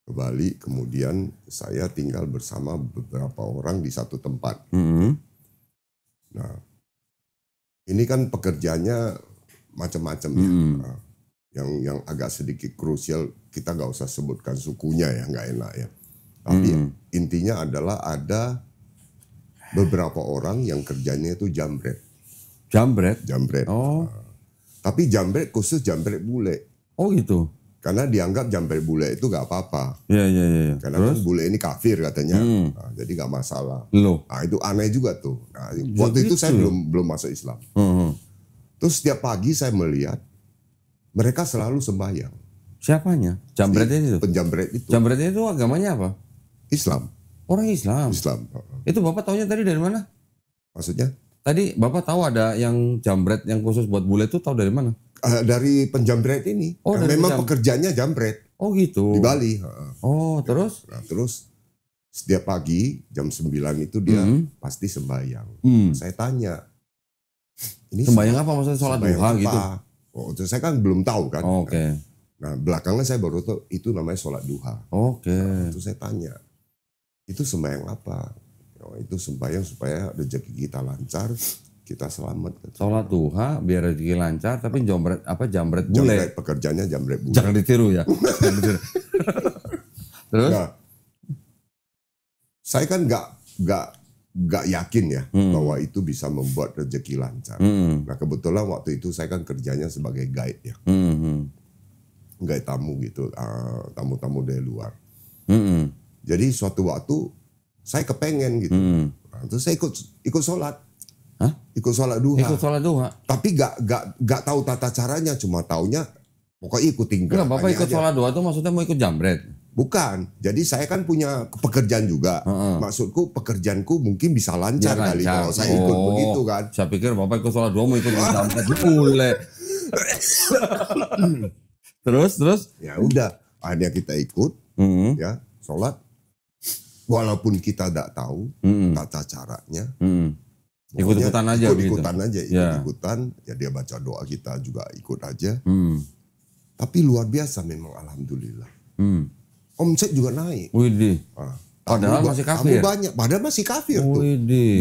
Ke Bali, kemudian saya tinggal bersama beberapa orang di satu tempat. Nah, ini kan pekerjaannya macam-macam ya. Nah, yang agak sedikit krusial, kita nggak usah sebutkan sukunya ya, nggak enak ya. Tapi intinya adalah ada beberapa orang yang kerjanya itu jambret. Jambret. Oh. Tapi jambret khusus jambret bule. Oh gitu. Karena dianggap jambret bule itu nggak apa-apa. Iya. Karena kan bule ini kafir katanya, nah, jadi nggak masalah. Loh. Nah itu aneh juga tuh. Nah, waktu itu saya belum masuk Islam. Terus setiap pagi saya melihat mereka selalu sembahyang. Siapanya? Jambretnya itu? Penjambret itu. Jambretnya itu agamanya apa? Islam. Orang Islam? Islam. Itu Bapak taunya tadi dari mana? Maksudnya? Tadi Bapak tahu ada yang jambret yang khusus buat bule itu tahu dari mana? Dari penjambret ini. Oh, dari memang pekerjaannya jambret. Oh gitu. Di Bali. Oh terus? Nah, terus setiap pagi jam 9 itu dia pasti sembahyang. Saya tanya. Ini sembahyang apa maksudnya? Sholat duha gitu? Oh, itu saya kan belum tahu kan. Oke. Nah, belakangan saya baru tahu itu namanya sholat duha. Oke. Nah, itu saya tanya, itu sembahyang apa? Oh, itu sembahyang supaya rezeki kita lancar, kita selamat. Sholat duha biar rezeki lancar, tapi jambret bule. Jambret, pekerjaannya jambret bule. Jangan ditiru ya. Terus? Nah, saya kan nggak yakin ya bahwa itu bisa membuat rezeki lancar. Nah kebetulan waktu itu saya kan kerjanya sebagai guide ya, guide tamu gitu, tamu-tamu dari luar. Jadi suatu waktu saya kepengen gitu, nah, terus saya ikut sholat, ikut sholat duha. Ikut sholat duha. Tapi nggak tahu tata caranya, cuma taunya pokoknya ikutin. Enggak, Bapak ikut sholat duha itu maksudnya mau ikut jambret? Bukan, jadi saya kan punya pekerjaan juga. Maksudku pekerjaanku mungkin bisa lancar kali kalau saya ikut begitu kan. Saya pikir Bapak ikut sholat dua mau ikut jambret boleh. Terus? Ya udah, akhirnya kita ikut, ya sholat. Walaupun kita tidak tahu tata caranya, ikut-ikutan aja. Ikut-ikutan aja, ikut-ikutan. Ya dia baca doa kita juga ikut aja. Tapi luar biasa memang alhamdulillah. Omset juga naik. Widih. Padahal masih kafir. Padahal masih kafir tuh.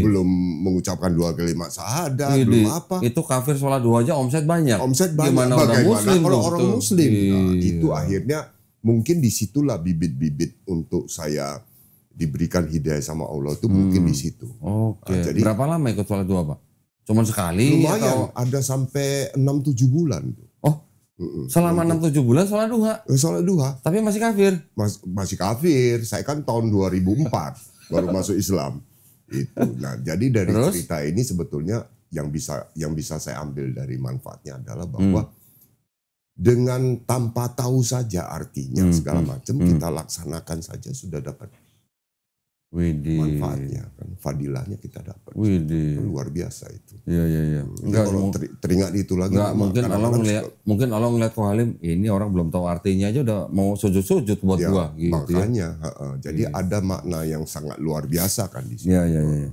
Belum mengucapkan 2 kalimat syahadat, belum apa. Itu kafir sholat duha aja omset banyak. Bagaimana orang muslim. Nah, itu akhirnya mungkin disitulah bibit-bibit untuk saya diberikan hidayah sama Allah itu mungkin di situ. Oke. Nah, jadi berapa lama ikut sholat duha, Pak? Cuman sekali? Lumayan, ada sampai 6-7 bulan. Selama 6-7 bulan sholat duha? Sholat duha. Tapi masih kafir? Masih kafir. Saya kan tahun 2004 baru masuk Islam. Itu. Nah, jadi dari cerita ini sebetulnya yang bisa saya ambil dari manfaatnya adalah bahwa dengan tanpa tahu saja artinya segala macam kita laksanakan saja sudah dapat manfaatnya kan, fadilahnya kita dapat. Luar biasa itu. Iya. Enggak, kalau teringat itu lagi. Enggak, mungkin Allah ngeliat Ko Halim, ini orang belum tahu artinya aja udah mau sujud-sujud buat gua gitu. Makanya, jadi ada makna yang sangat luar biasa kan di situ. Iya.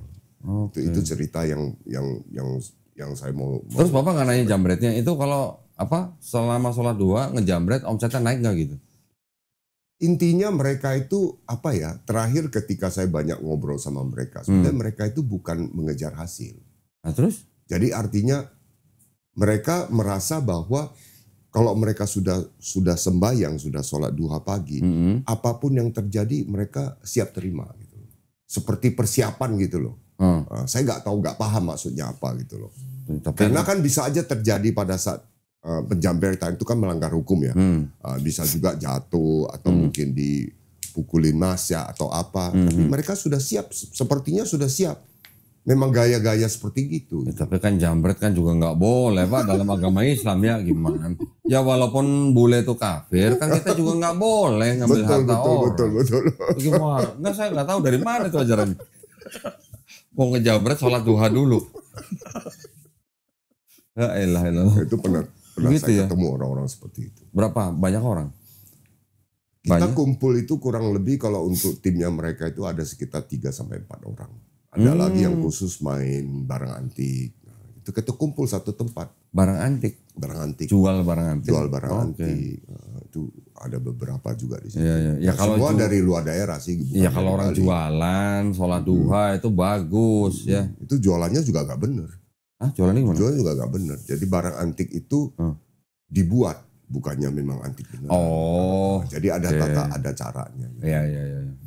Itu cerita yang saya mau. Terus Bapak nggak nanya jambretnya itu kalau selama sholat duha ngejambret omsetnya naik nggak gitu? Intinya mereka itu terakhir ketika saya banyak ngobrol sama mereka, sebenarnya mereka itu bukan mengejar hasil. Nah, terus? Jadi artinya mereka merasa bahwa kalau mereka sudah sembahyang, sudah sholat duha pagi, apapun yang terjadi mereka siap terima gitu. Seperti persiapan gitu loh. Saya nggak paham maksudnya apa gitu loh. Karena kan bisa aja terjadi pada saat penjambretan itu kan melanggar hukum ya. Bisa juga jatuh atau mungkin dipukulin massa atau apa. Tapi mereka sudah siap, sepertinya sudah siap. Memang gaya-gaya seperti gitu. Ya, tapi kan jambret kan juga nggak boleh Pak dalam agama Islam ya gimana. Ya walaupun bule itu kafir kan kita juga nggak boleh ngambil harta orang. Betul. Gimana? Nggak, saya nggak tahu dari mana itu ajarannya. Mau ngejambret sholat duha dulu. Ya elah. Itu pernah gitu saya ketemu orang-orang seperti itu. Berapa? Banyak orang? Kita kumpul itu kurang lebih kalau untuk timnya mereka itu ada sekitar 3-4 orang. Ada lagi yang khusus main barang antik. Nah, itu kita kumpul satu tempat. Barang antik? Barang antik. Jual barang antik? Jual barang antik. Itu ada beberapa juga di situ. Iya. Ya, kalau semua dari luar daerah sih. Iya kalau orang jualan, sholat duha itu bagus ya. Itu jualannya juga gak bener. Jualannya gimana? Jualannya juga gak bener. Jadi barang antik itu dibuat, bukannya memang antik bener. Jadi ada tata, ada caranya. Iya.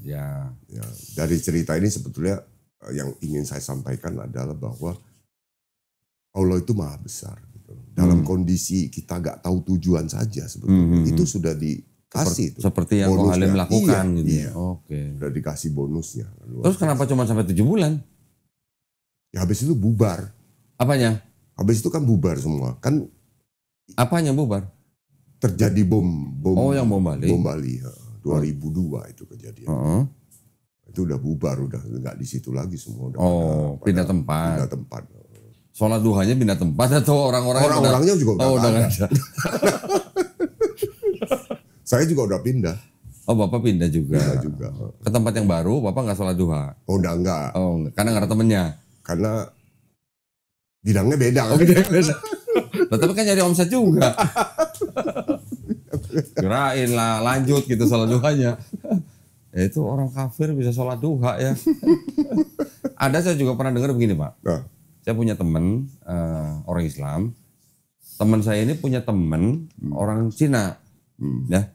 Ya, dari cerita ini sebetulnya yang ingin saya sampaikan adalah bahwa Allah itu maha besar. Gitu. Dalam kondisi kita gak tahu tujuan saja sebetulnya. Itu sudah dikasih. Seperti yang Ko Halim lakukan. Iya. Oke. Sudah dikasih bonusnya. Terus kenapa cuma sampai 7 bulan? Ya habis itu bubar. Apanya? Habis itu kan bubar semua. Kan apanya bubar? Terjadi bom. Yang bom Bali. Bom Bali. 2002 itu kejadian. Itu udah bubar, udah nggak di situ lagi semua. Pindah tempat. Pindah tempat. Sholat duhanya pindah tempat atau orang-orangnya juga udah ada. Saya juga udah pindah. Bapak pindah juga. Pindah juga. Ke tempat yang baru, Bapak nggak sholat duha? Udah enggak. Karena nggak ada temennya? Karena bidangnya beda. Bidangnya beda. Tapi kan nyari omset juga. Kirain lah lanjut gitu sholat duhanya. Itu orang kafir bisa sholat duha ya. Ada saya juga pernah dengar begini Pak. Saya punya teman orang Islam. Teman saya ini punya teman orang Cina. Ya.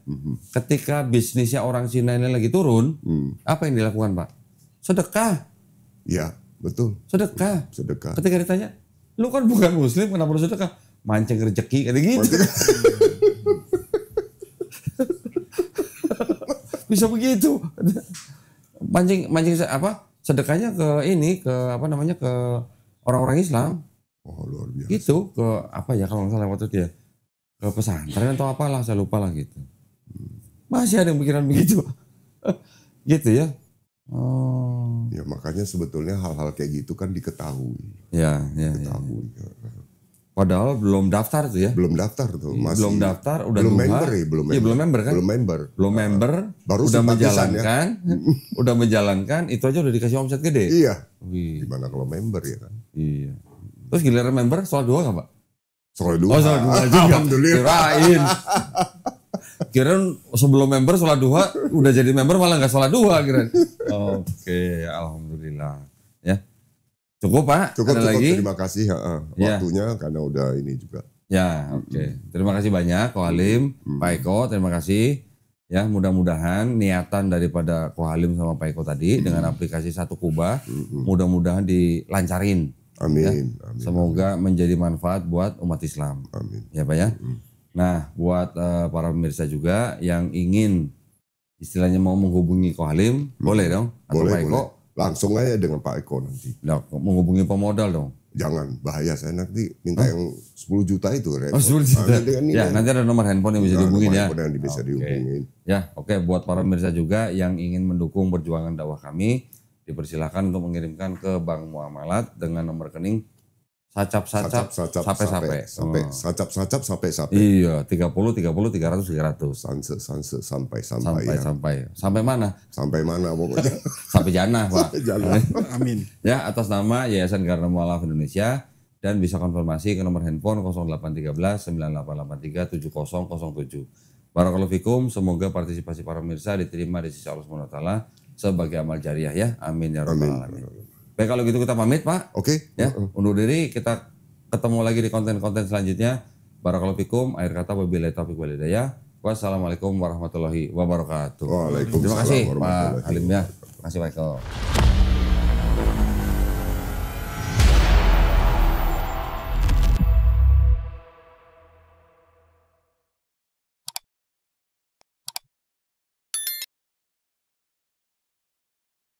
Ketika bisnisnya orang Cina ini lagi turun, apa yang dilakukan Pak? Sedekah. Ya, betul. Sedekah. Sedekah. Ketika ditanya, lu kan bukan muslim, kenapa lu sedekah? Mancing rezeki, kayak gitu. Bisa begitu. Mancing sedekahnya ke ke orang-orang Islam. Luar biasa. Gitu, ke kalau nggak salah waktu itu ya. Ke pesantren atau apalah, saya lupa lah gitu. Masih ada yang pikiran begitu. Gitu ya. Ya makanya sebetulnya hal-hal kayak gitu kan diketahui. Ya. Diketahui. Padahal belum daftar tuh ya. Belum daftar tuh. Masih belum daftar, udah belum duha. member ya, belum member. Iya, belum member kan? Belum member. Baru udah menjalankan. Udah menjalankan, itu aja udah dikasih omset gede. Iya. Gimana kalau member ya kan? Iya. Terus giliran member sholat duha nggak Pak? Sholat duha. Oh, sholat duha juga. Alhamdulillah. Kirain sebelum member sholat duha, udah jadi member malah nggak sholat duha kirain. Oke, alhamdulillah. Ya, cukup Pak. Cukup, Ada lagi? Terima kasih waktunya karena udah ini juga. Ya, oke. Terima kasih banyak Ko Halim, Pak Eko, terima kasih. Ya, mudah-mudahan niatan daripada Ko Halim sama Pak Eko tadi dengan aplikasi Satu Kubah, mudah-mudahan dilancarin. Amin. Ya. Amin. Semoga menjadi manfaat buat umat Islam. Amin. Ya Pak ya. Nah, buat para pemirsa juga yang ingin istilahnya mau menghubungi Ko Halim, boleh dong? Atau Boleh, Pak Eko? boleh. Langsung aja dengan Pak Eko nanti. Nah, menghubungi pemodal dong. Jangan, bahaya saya nanti minta yang 10 juta itu. Oh, 10 juta. Ya, nanti ada nomor handphone yang bisa dihubungin ya. Nomor yang bisa dihubungin. Ya, oke. Buat para pemirsa juga yang ingin mendukung perjuangan dakwah kami, dipersilakan untuk mengirimkan ke Bank Muamalat dengan nomor rekening sacap sampai. Iya, 30 sampai. Sampai mana? Sampai mana pokoknya. Sampai jannah, Pak. Amin. Ya, atas nama Yayasan Karena Mu'alaf Indonesia, dan bisa konfirmasi ke nomor handphone 0813 9883 7007. Barakallahu fikum, semoga partisipasi para pemirsa diterima di sisi Allah Subhanahu wa taala sebagai amal jariah ya. Amin ya rabbal alamin. Baik, kalau gitu kita pamit Pak. Oke. Ya, undur diri, kita ketemu lagi di konten-konten selanjutnya. Barakallahu fikum, akhir kata wabillahi taufiq wal hidayah. Wassalamualaikum warahmatullahi wabarakatuh. Waalaikumsalam. Terima kasih Pak Halim ya. Terima kasih Pak Eko.